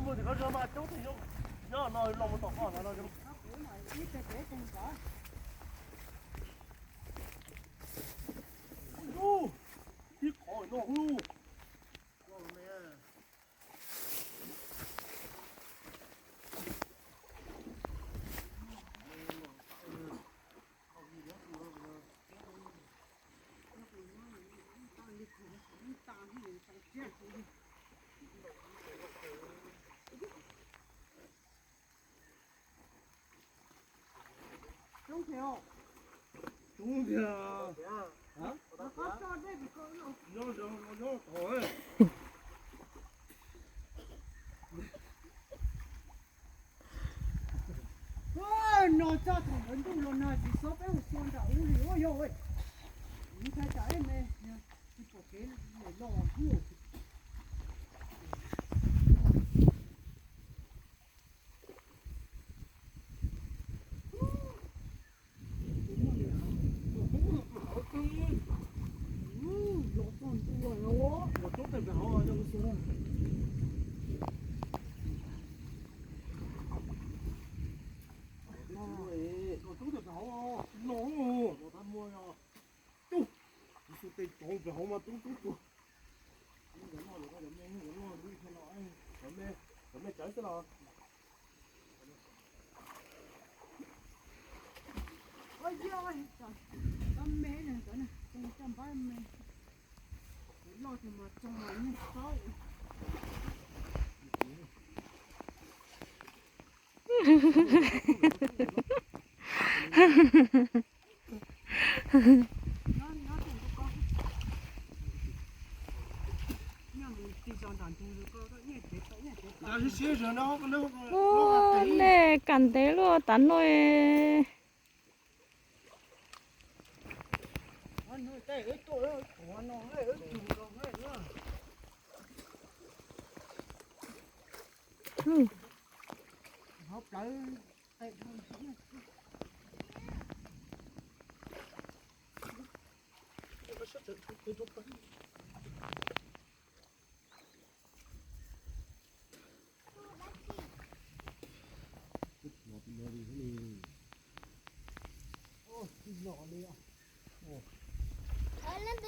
mua thì có cho mà chú thì chú nhớ nói lòng một tóc con nó chú biết khỏi nó luôn Đúng theo. đúng kìa hả? Có cho đây thì có nó thôi nó cho thằng lớn trong lon này thì số bé một con đã uống liều ôi ôi những cái trái này thì có cái để lo nhiều một chút thì phải hỏi cho nó xuống một chút thì phải hỏi nó nó tham mua rồi chú số tiền còn phải hỏi mà chú Cảm ơn trái sẽ là ôi giời con mẹ này cái này trong ba mẹ lo thì mà trong mà như sao ô nè cắn té luôn tắn rồi học tới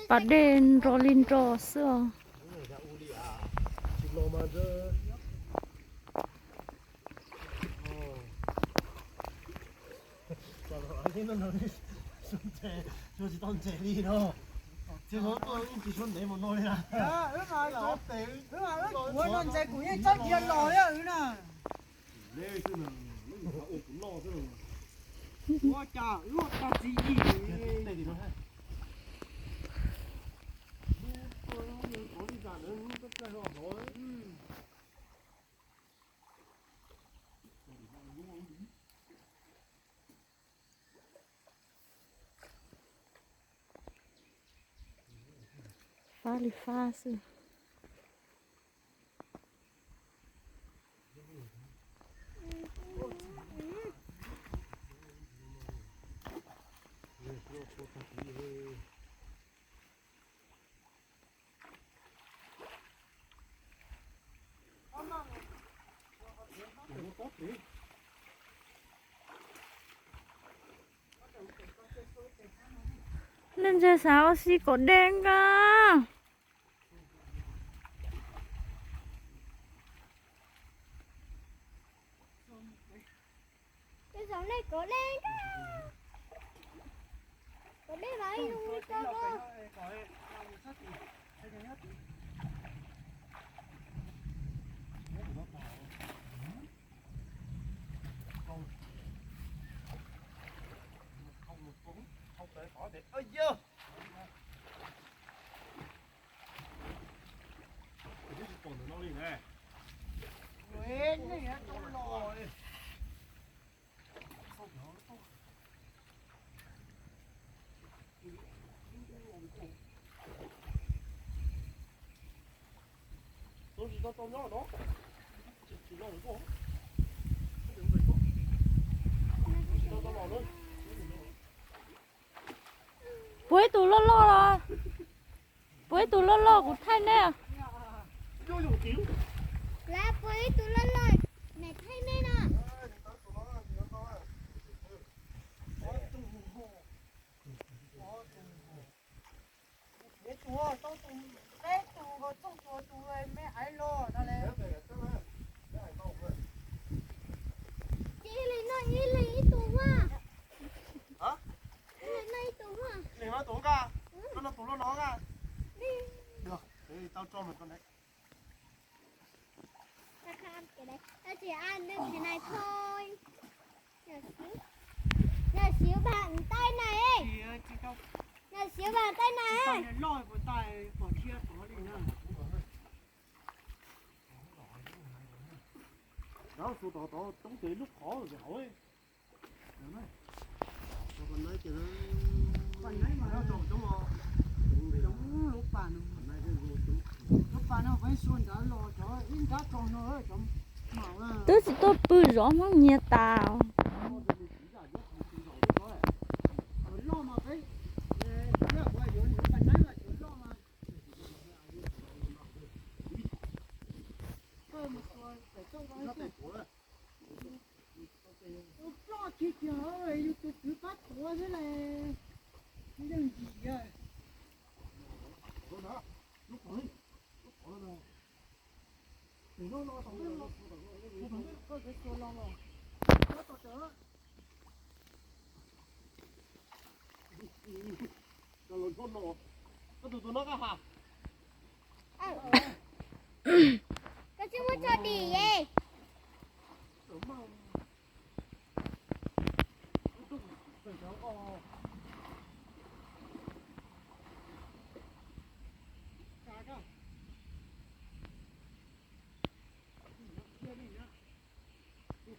bà đền rolling rò xưa tôi chỉ tao chạy đi thôi chứ nó tôi chỉ xuống để một nồi nè đúng rồi của nó dây của những chân kia lò đấy ừ nè lê chứ là nó cũng lo chứ Ủa chà gì đây thì nó hay có đi dàn nữa tất cả họ nói pha li pha xưa nên giờ sao xí có đen cả cái giống này có đen đó. Có đen này luôn đi con ơi. không để khỏi để ơi dơ còn nó đi nè quên này á trong lò tôi chỉ tao nhỏ đó chỉ lo được không tao lo luôn với tụ lo lo rồi với tụ lo lo của thay nè vô vô kiểu Lá quý tụi nó 咯，都做咧做個中做做嘅咩矮咯，得咧。Ini itu mah. Hả? Ini itu mah. Liền nó tụi ca. Nó tụi nó ca. Đi. Được, thế thì tao cho mày con đấy. Ta không ăn cái đấy. Ta chỉ ăn được cái này thôi. Nhỏ xíu bàn tay này ấy. chị đâu Nhỏ xíu bàn tay này tay ấy. này lôi của tay của chia bỏ đi nè. Đó, tụi tao chống chị lúc khó rồi hỏi. Được đấy. Cho con lấy cho nó. Còn nãy mà Nó trộn đúng không? đúng lúc bà nó Con lấy cái vô chúng. lúc bà nó phải xuân đã lo cho in cá con nó ở trong màu à. Tôi chỉ tôi bự rõ mà nhiệt tao. Lo mà cái cái quả dừa nó còn nãy mà lo mà. Thôi mà thôi, để cho con Nó tệ của đấy. lo thịt rồi, tôi cứ bắt của thế này. Cái gì vậy? Thôi đó. Lúc khỏi. Lúc khỏi rồi. Thì nó xong rồi. Có cái số lo rồi. Nó to chở. Rồi lần con nổ. Nó tụi nó ca hả? Cái chứ muốn cho đi vậy. Đúng không? Phải cháu có. Cả đó.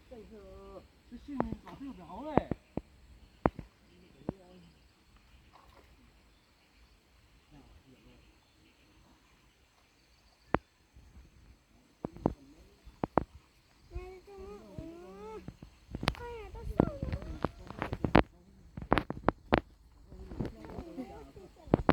Bây giờ cái xin mình bảo tiêu biểu này.